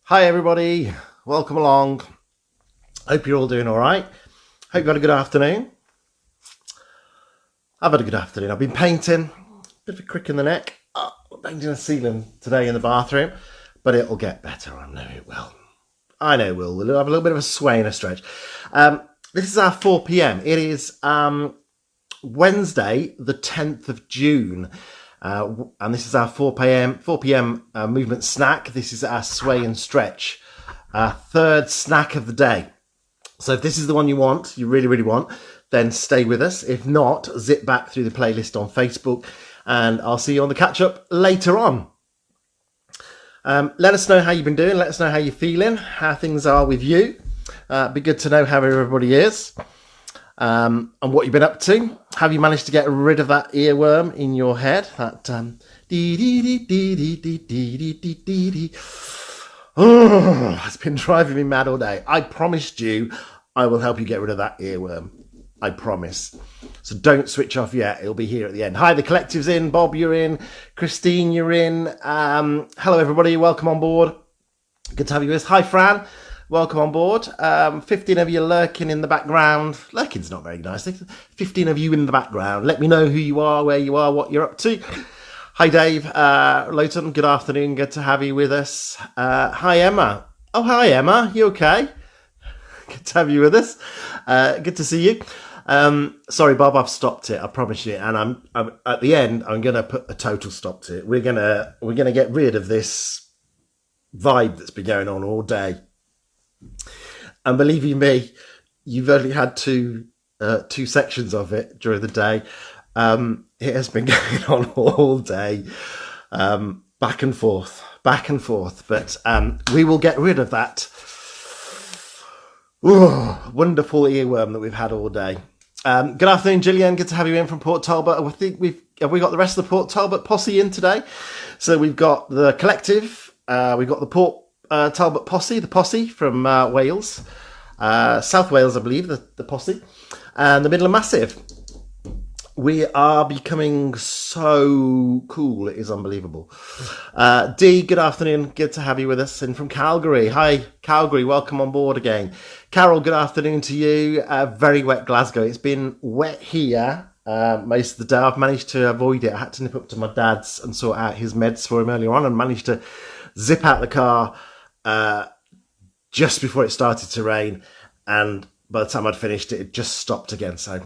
Hi everybody, welcome along. Hope you're all doing all right. Hope you had a good afternoon. I've had a good afternoon. I've been painting, bit of a crick in the neck. Painting a ceiling today in the bathroom, but it'll get better. I know it will. I know it will. We'll have a little bit of a sway and a stretch. This is our 4 p.m. It is Wednesday, the 10th of June. And this is our 4 p.m. Movement snack. This is our sway and stretch, our third snack of the day. So if this is the one you want, you really, really want, then stay with us. If not, zip back through the playlist on Facebook and I'll see you on the catch up later on. Let us know how you've been doing. Let us know how you're feeling, how things are with you. Be good to know how everybody is. And what you've been up to. Have you managed to get rid of that earworm in your head? That oh, it's been driving me mad all day. I promised you I will help you get rid of that earworm. I promise. So don't switch off yet. It'll be here at the end. Hi, the collective's in. Bob, you're in. Christine, you're in. Hello, everybody. Welcome on board. Good to have you with us. Hi, Fran. Welcome on board. 15 of you lurking in the background. Lurking's not very nice. 15 of you in the background. Let me know who you are, where you are, what you're up to. Hi, Dave Lowton. Good afternoon. Good to have you with us. Hi, Emma. Oh, hi, Emma. You okay? Good to have you with us. Good to see you. Sorry, Bob, I've stopped it. I promise you. And I'm at the end. I'm going to put a total stop to it. We're gonna get rid of this vibe that's been going on all day. And believe you me, you've only had two sections of it during the day. It has been going on all day, back and forth. But we will get rid of that wonderful earworm that we've had all day. Good afternoon, Gillian. Good to have you in from Port Talbot. I think we got the rest of the Port Talbot posse in today. So we've got the collective. We've got the Port Talbot posse, the posse from Wales, South Wales, I believe, the posse, and the Midland Massive. We are becoming so cool. It is unbelievable. Dee, good afternoon. Good to have you with us. And from Calgary. Hi, Calgary. Welcome on board again. Carol, good afternoon to you. Very wet Glasgow. It's been wet here most of the day. I've managed to avoid it. I had to nip up to my dad's and sort out his meds for him earlier on and managed to zip out the car just before it started to rain. And by the time I'd finished it, it just stopped again. So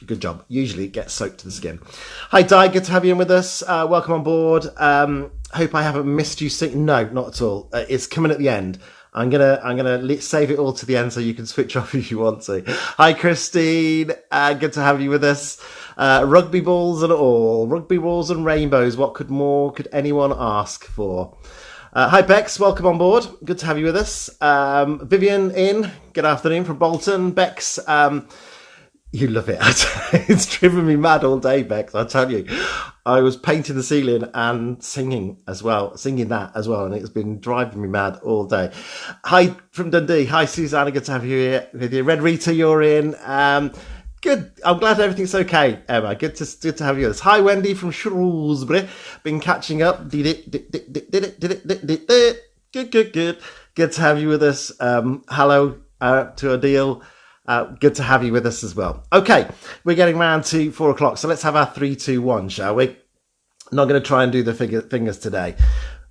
good job. Usually it gets soaked to the skin. Hi, Di. Good to have you in with us. Welcome on board. Hope I haven't missed you. No, not at all. It's coming at the end. I'm gonna save it all to the end so you can switch off if you want to. Hi, Christine. Good to have you with us. Rugby balls and all. Rugby balls and rainbows. What could anyone ask for? Hi, Bex. Welcome on board. Good to have you with us. Vivian in. Good afternoon from Bolton. Bex, you love it. It's driven me mad all day, Bex. I tell you, I was painting the ceiling and singing that as well, and it's been driving me mad all day. Hi from Dundee. Hi, Susanna. Good to have you here with you. Red Rita, you're in. Good. I'm glad everything's okay, Emma. Good to have you with us. Hi, Wendy from Shrewsbury. Been catching up. Good. Good to have you with us. Hello to Adil. Good to have you with us as well. Okay, we're getting round to 4 o'clock, so let's have our 3, 2, 1, shall we? I'm not going to try and do the fingers today.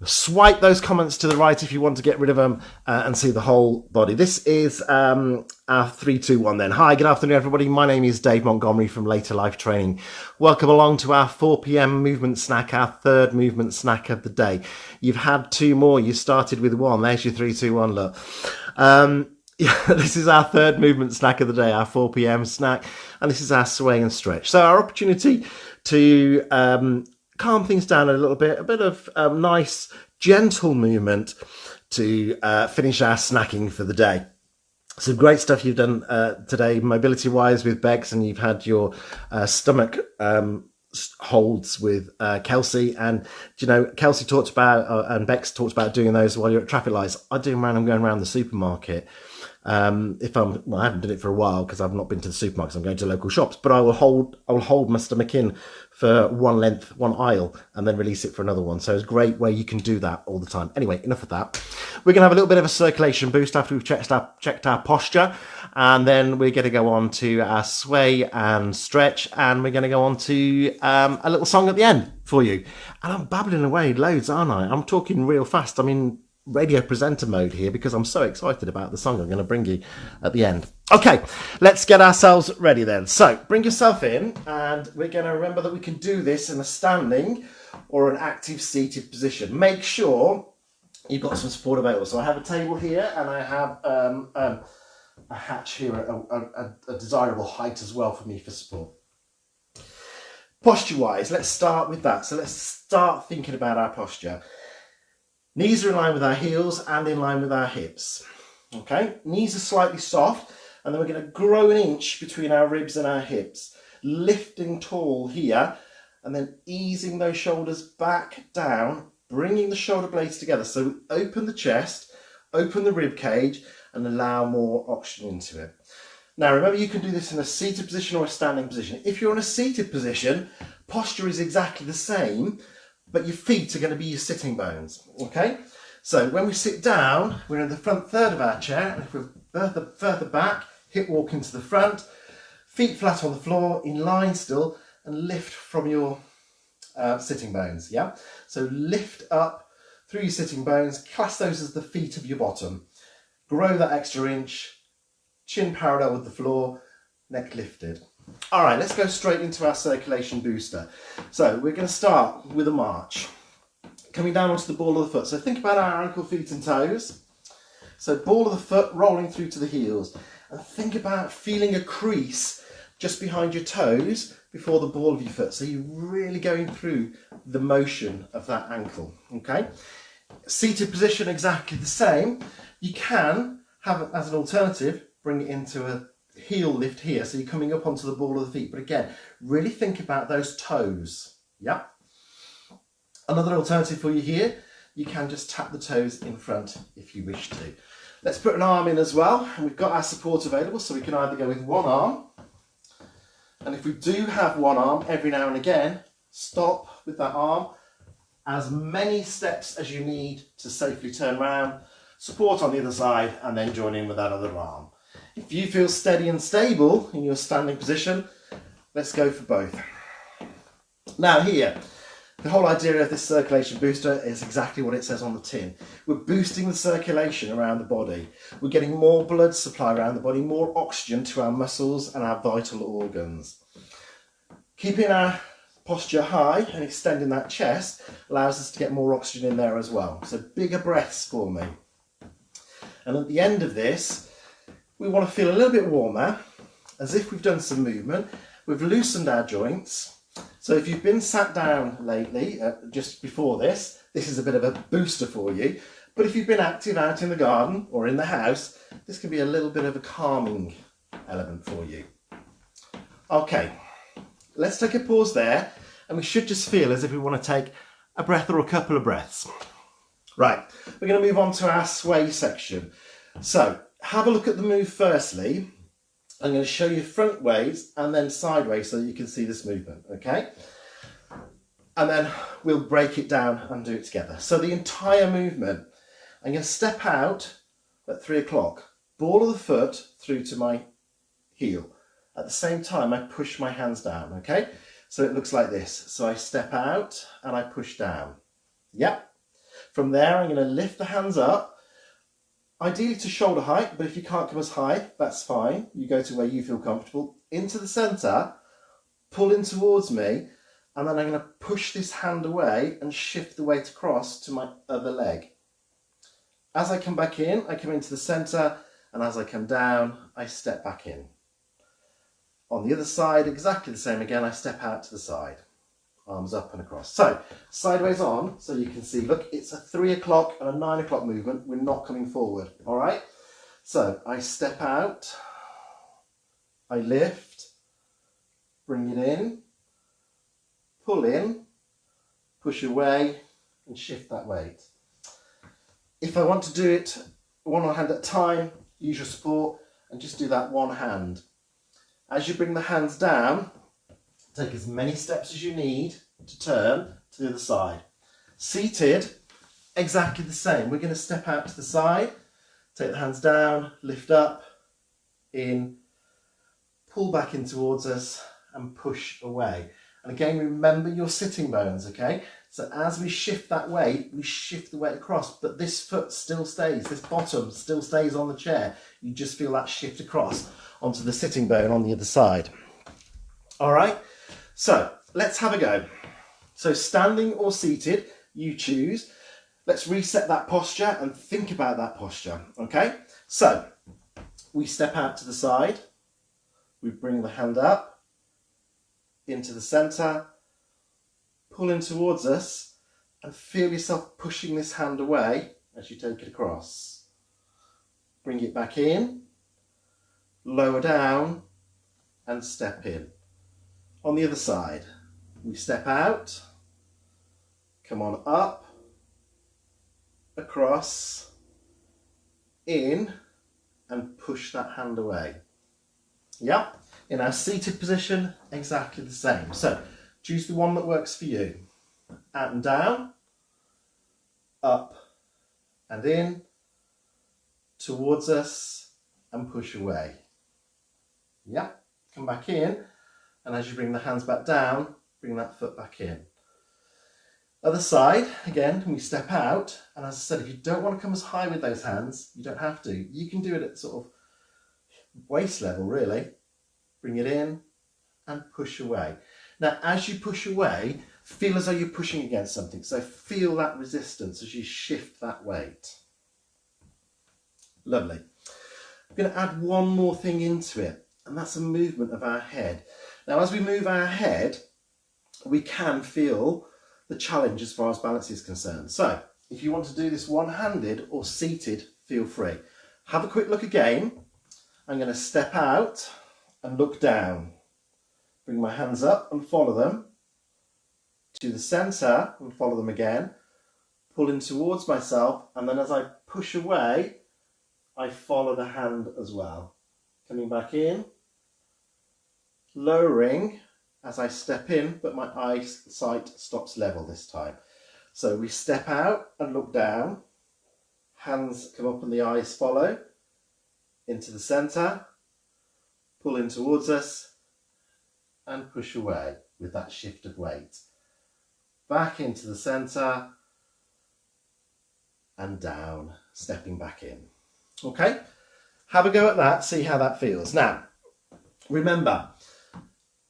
Swipe those comments to the right if you want to get rid of them and see the whole body. This is our 3, 2, 1 then. Hi, good afternoon, everybody. My name is Dave Montgomery from Later Life Training. Welcome along to our 4 p.m. movement snack, our third movement snack of the day. You've had 2 more. You started with 1. There's your 3, 2, 1, look. This is our third movement snack of the day, our 4 p.m. snack, and this is our sway and stretch. So our opportunity to calm things down a little bit, a bit of nice, gentle movement to finish our snacking for the day. Some great stuff you've done today, mobility-wise with Bex, and you've had your stomach holds with Kelsey, and Kelsey talked about and Bex talked about doing those while you're at traffic lights. I do them when I'm going around the supermarket. Well, I haven't done it for a while because I've not been to the supermarkets. I'm going to local shops, but I will hold my stomach in for one length, one aisle, and then release it for another one. So it's a great way you can do that all the time. Anyway, enough of that. We're going to have a little bit of a circulation boost after we've checked our posture, and then we're going to go on to our sway and stretch, and we're going to go on to a little song at the end for you. And I'm babbling away loads, aren't I? I'm talking real fast. I'm in radio presenter mode here because I'm so excited about the song I'm going to bring you at the end. Okay, let's get ourselves ready then. So bring yourself in, and we're going to remember that we can do this in a standing or an active seated position. Make sure you've got some support available. So I have a table here, and I have a hatch here at a desirable height as well for me for support. Posture wise, let's start with that. So let's start thinking about our posture. Knees are in line with our heels and in line with our hips. Okay, knees are slightly soft, and then we're going to grow an inch between our ribs and our hips, lifting tall here, and then easing those shoulders back down, bringing the shoulder blades together. So we open the chest, open the rib cage, and allow more oxygen into it. Now remember, you can do this in a seated position or a standing position. If you're in a seated position, posture is exactly the same, but your feet are going to be your sitting bones, okay? So when we sit down, we're in the front third of our chair, and if we're further back, hip walk into the front, feet flat on the floor, in line still, and lift from your sitting bones, yeah? So lift up through your sitting bones, class those as the feet of your bottom. Grow that extra inch, chin parallel with the floor, neck lifted. All right, let's go straight into our circulation booster. So we're going to start with a march, coming down onto the ball of the foot. So think about our ankle, feet and toes. So ball of the foot rolling through to the heels. And think about feeling a crease just behind your toes before the ball of your foot. So you're really going through the motion of that ankle, okay? Seated position, exactly the same. You can have, as an alternative, bring it into a heel lift here, so you're coming up onto the ball of the feet, but again, really think about those toes. Yep. Another alternative for you here, you can just tap the toes in front if you wish to. Let's put an arm in as well, and we've got our support available, so we can either go with one arm, and if we do have one arm, every now and again, stop with that arm as many steps as you need to safely turn around, support on the other side, and then join in with that other arm. If you feel steady and stable in your standing position, let's go for both. Now here, the whole idea of this circulation booster is exactly what it says on the tin. We're boosting the circulation around the body. We're getting more blood supply around the body, more oxygen to our muscles and our vital organs. Keeping our posture high and extending that chest allows us to get more oxygen in there as well. So bigger breaths for me. And at the end of this, we want to feel a little bit warmer, as if we've done some movement. We've loosened our joints. So if you've been sat down lately, just before this is a bit of a booster for you. But if you've been active out in the garden or in the house, this can be a little bit of a calming element for you. Okay, let's take a pause there, and we should just feel as if we want to take a breath or a couple of breaths. Right, we're going to move on to our sway section. So have a look at the move firstly. I'm going to show you front ways and then sideways so that you can see this movement, okay? And then we'll break it down and do it together. So the entire movement, I'm going to step out at 3 o'clock, ball of the foot through to my heel. At the same time, I push my hands down, okay? So it looks like this. So I step out and I push down. Yep. From there, I'm going to lift the hands up. Ideally to shoulder height, but if you can't come as high, that's fine. You go to where you feel comfortable. Into the centre, pull in towards me, and then I'm going to push this hand away and shift the weight across to my other leg. As I come back in, I come into the centre, and as I come down, I step back in. On the other side, exactly the same again, I step out to the side. Arms up and across. So, sideways on, so you can see, look, it's a 3 o'clock and a 9 o'clock movement. We're not coming forward, all right? So, I step out, I lift, bring it in, pull in, push away, and shift that weight. If I want to do it one hand at a time, use your support and just do that one hand. As you bring the hands down, take as many steps as you need to turn to the other side. Seated, exactly the same. We're going to step out to the side, take the hands down, lift up, in, pull back in towards us and push away. And again, remember your sitting bones, okay? So as we shift that weight, we shift the weight across, but this foot still stays, this bottom still stays on the chair. You just feel that shift across onto the sitting bone on the other side. All right, so let's have a go. So standing or seated, you choose. Let's reset that posture and think about that posture, okay? So we step out to the side, we bring the hand up into the center, pull in towards us and feel yourself pushing this hand away as you take it across. Bring it back in, lower down and step in. On the other side, we step out, come on up, across, in and push that hand away. Yeah, in our seated position, exactly the same. So choose the one that works for you. Out and down, up and in, towards us and push away. Yeah, come back in and as you bring the hands back down, bring that foot back in. Other side, again, we step out and as I said, if you don't want to come as high with those hands, you don't have to. You can do it at sort of waist level really. Bring it in and push away. Now, as you push away, feel as though you're pushing against something. So feel that resistance as you shift that weight. Lovely. I'm going to add one more thing into it, and that's a movement of our head. Now, as we move our head, we can feel the challenge as far as balance is concerned. So if you want to do this one-handed or seated, feel free. Have a quick look again. I'm going to step out and look down. Bring my hands up and follow them to the center and follow them again. Pull in towards myself and then as I push away, I follow the hand as well. Coming back in, lowering as I step in, but my eyesight stops level this time. So we step out and look down, hands come up and the eyes follow, into the center, pull in towards us and push away with that shift of weight. Back into the center and down, stepping back in. Okay, have a go at that, see how that feels. Now, remember,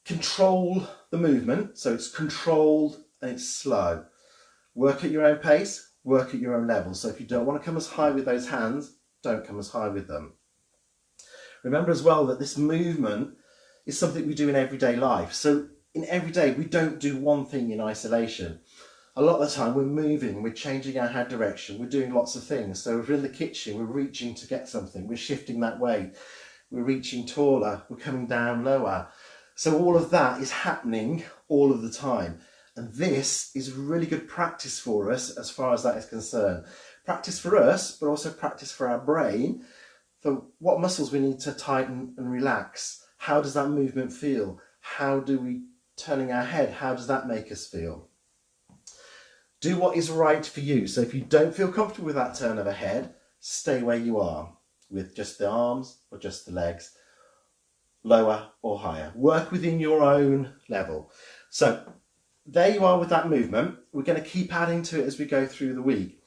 control the movement, so it's controlled and it's slow. Work at your own pace, work at your own level. So if you don't want to come as high with those hands, don't come as high with them. Remember as well that this movement is something we do in everyday life. So in everyday, we don't do one thing in isolation. A lot of the time we're moving, we're changing our head direction, we're doing lots of things. So if we're in the kitchen, we're reaching to get something, we're shifting that weight, we're reaching taller, we're coming down lower. So all of that is happening all of the time. And this is really good practice for us as far as that is concerned. Practice for us, but also practice for our brain, for what muscles we need to tighten and relax. How does that movement feel? How do we, turning our head, how does that make us feel? Do what is right for you. So if you don't feel comfortable with that turn of a head, stay where you are with just the arms or just the legs, lower or higher. Work within your own level. So there you are with that movement. We're going to keep adding to it as we go through the week.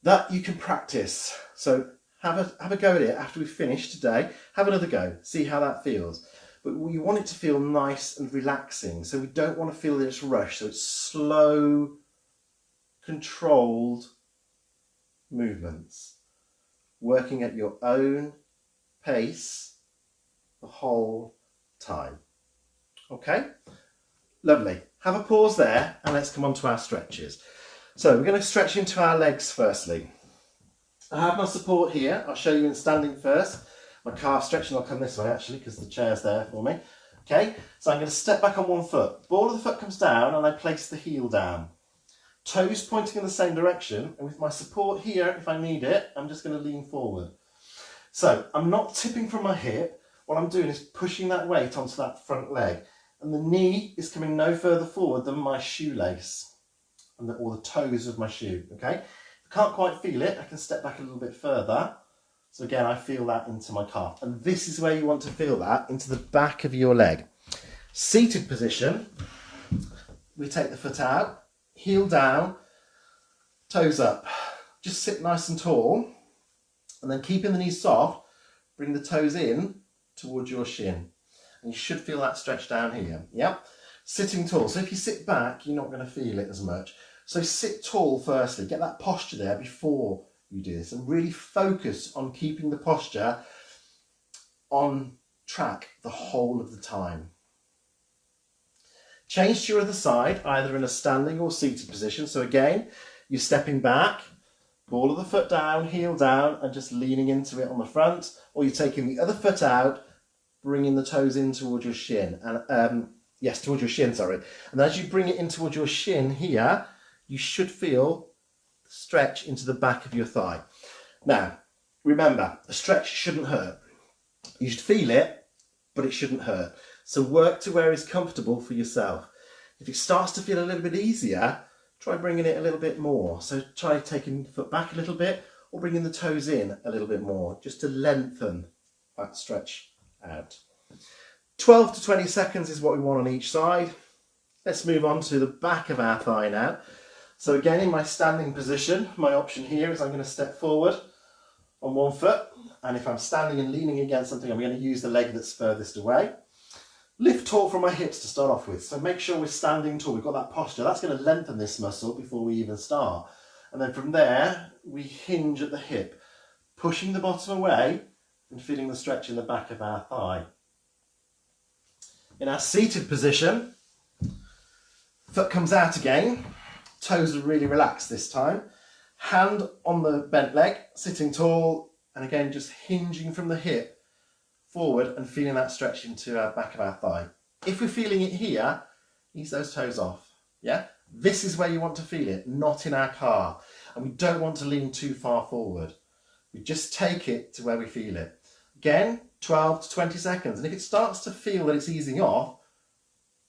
That you can practice. So have a go at it after we finish today. Have another go. See how that feels. But we want it to feel nice and relaxing. So we don't want to feel that it's rushed. So it's slow, controlled movements. Working at your own pace the whole time. Okay? Lovely. Have a pause there and let's come on to our stretches. So we're going to stretch into our legs firstly. I have my support here. I'll show you in standing first. My calf stretching, I'll come this way actually because the chair's there for me. Okay, so I'm going to step back on one foot. The ball of the foot comes down and I place the heel down. Toes pointing in the same direction, and with my support here, if I need it, I'm just going to lean forward. So I'm not tipping from my hip. What I'm doing is pushing that weight onto that front leg, and the knee is coming no further forward than my shoelace or the toes of my shoe, okay? If I can't quite feel it, I can step back a little bit further. So again, I feel that into my calf. And this is where you want to feel that, into the back of your leg. Seated position, we take the foot out, heel down, toes up. Just sit nice and tall, and then keeping the knees soft, bring the toes in towards your shin. And you should feel that stretch down here, yeah? Sitting tall. So if you sit back, you're not going to feel it as much. So sit tall firstly, get that posture there before you do this, and really focus on keeping the posture on track the whole of the time. Change to your other side, either in a standing or seated position. So again, you're stepping back, ball of the foot down, heel down, and just leaning into it on the front, or you're taking the other foot out, bringing the toes in towards your shin, and towards your shin, sorry. And as you bring it in towards your shin here, you should feel the stretch into the back of your thigh. Now, remember, a stretch shouldn't hurt. You should feel it, but it shouldn't hurt. So work to where is comfortable for yourself. If it starts to feel a little bit easier, try bringing it a little bit more. So try taking the foot back a little bit, or bringing the toes in a little bit more, just to lengthen that stretch out. 12 to 20 seconds is what we want on each side. Let's move on to the back of our thigh now. So again, in my standing position, my option here is I'm going to step forward on one foot, and if I'm standing and leaning against something, I'm going to use the leg that's furthest away. Lift tall from my hips to start off with. So make sure we're standing tall. We've got that posture. That's going to lengthen this muscle before we even start. And then from there, we hinge at the hip, pushing the bottom away and feeling the stretch in the back of our thigh. In our seated position, foot comes out again. Toes are really relaxed this time. Hand on the bent leg, sitting tall, and again just hinging from the hip forward and feeling that stretch into our back of our thigh. If we're feeling it here, ease those toes off. Yeah, this is where you want to feel it, not in our car. And we don't want to lean too far forward. We just take it to where we feel it. Again, 12 to 20 seconds. And if it starts to feel that it's easing off,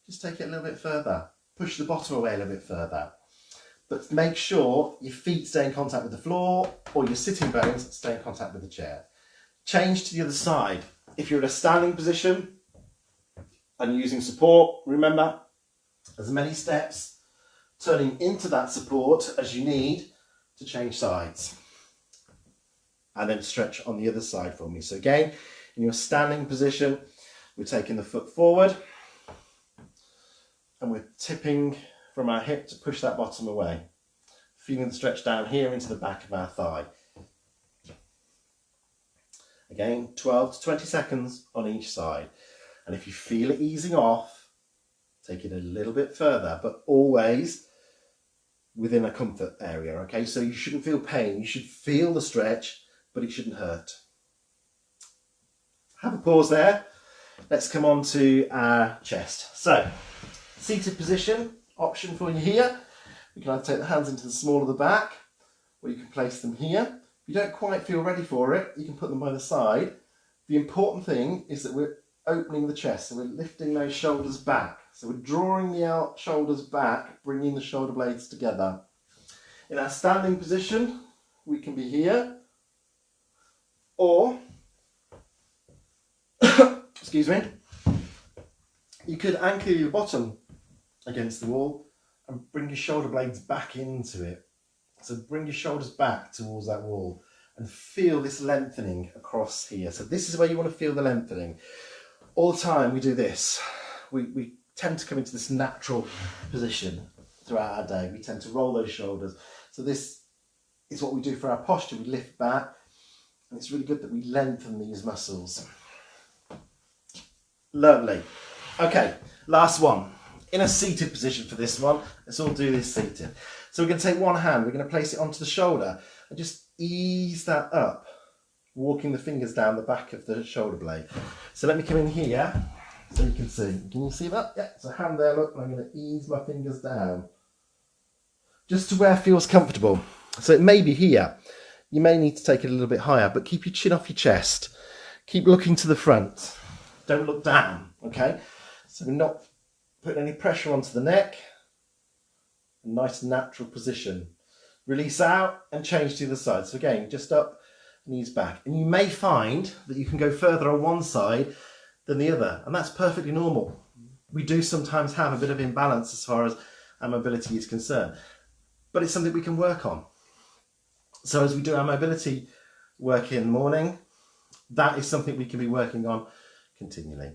just take it a little bit further. Push the bottom away a little bit further. But make sure your feet stay in contact with the floor, or your sitting bones stay in contact with the chair. Change to the other side. If you're in a standing position and using support, remember, as many steps turning into that support as you need to change sides. And then stretch on the other side for me. So again, in your standing position, we're taking the foot forward and we're tipping from our hip to push that bottom away. Feeling the stretch down here into the back of our thigh. Again, 12 to 20 seconds on each side. And if you feel it easing off, take it a little bit further, but always within a comfort area, okay? So you shouldn't feel pain. You should feel the stretch, but it shouldn't hurt. Have a pause there. Let's come on to our chest. So, seated position, option for you here. You can either take the hands into the small of the back, or you can place them here. If you don't quite feel ready for it, you can put them by the side. The important thing is that we're opening the chest, so we're lifting those shoulders back. So we're drawing the shoulders back, bringing the shoulder blades together. In our standing position, we can be here, or, excuse me, you could anchor your bottom against the wall and bring your shoulder blades back into it. So bring your shoulders back towards that wall and feel this lengthening across here. So this is where you want to feel the lengthening. All the time we do this. We tend to come into this natural position throughout our day. We tend to roll those shoulders. So this is what we do for our posture. We lift back, and it's really good that we lengthen these muscles. Lovely. Okay, last one. In a seated position for this one, let's all do this seated. So we're going to take one hand, we're going to place it onto the shoulder and just ease that up, walking the fingers down the back of the shoulder blade. So let me come in here so you can see. Can you see that? Yeah, so hand there, look, and I'm going to ease my fingers down just to where it feels comfortable. So it may be here. you may need to take it a little bit higher, but keep your chin off your chest. Keep looking to the front. Don't look down, okay? So we're not putting any pressure onto the neck. A nice natural position. Release out and change to the other side. So again, just up, knees back. And you may find that you can go further on one side than the other, and that's perfectly normal. We do sometimes have a bit of imbalance as far as our mobility is concerned, but it's something we can work on. So as we do our mobility work in the morning, that is something we can be working on continually.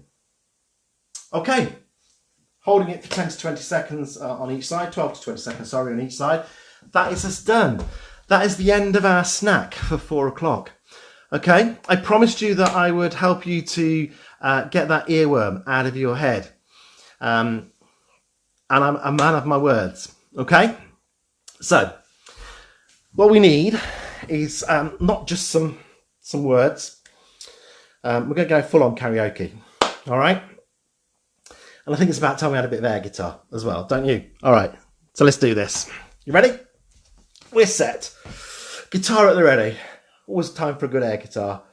Okay, holding it for 10 to 20 seconds on each side, 12 to 20 seconds, sorry, on each side. That is us done. That is the end of our snack for 4 o'clock. Okay, I promised you that I would help you to get that earworm out of your head. And I'm a man of my words, okay? So, what we need is not just some words. We're going to go full on karaoke, all right? And I think it's about time we had a bit of air guitar as well, don't you? All right, so let's do this. You ready? We're set. Guitar at the ready. Always time for a good air guitar.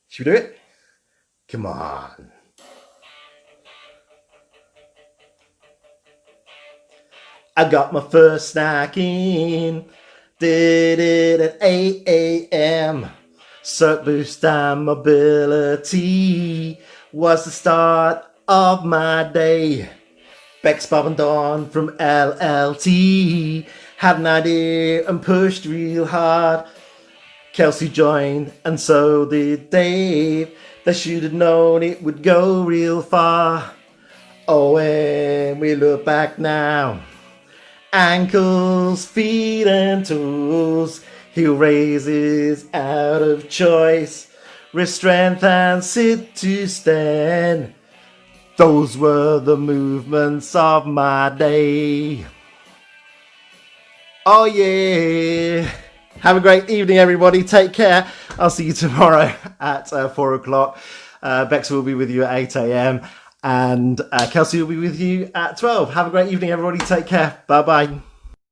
Should we do it? Come on. I got my first snack in. Did it at 8 a.m. Circ boost and mobility was the start of my day. Bex, Bob and Dawn from LLT had an idea and pushed real hard. Kelsey joined and so did Dave. They should have known it would go real far. Oh, when we look back now, ankles, feet and toes, he raises out of choice, wrist strength and sit to stand. Those were the movements of my day. Oh yeah. Have a great evening, everybody. Take care. I'll see you tomorrow at 4 o'clock. Bex will be with you at 8 a.m. and Kelsey will be with you at 12. Have a great evening, everybody. Take care. Bye-bye.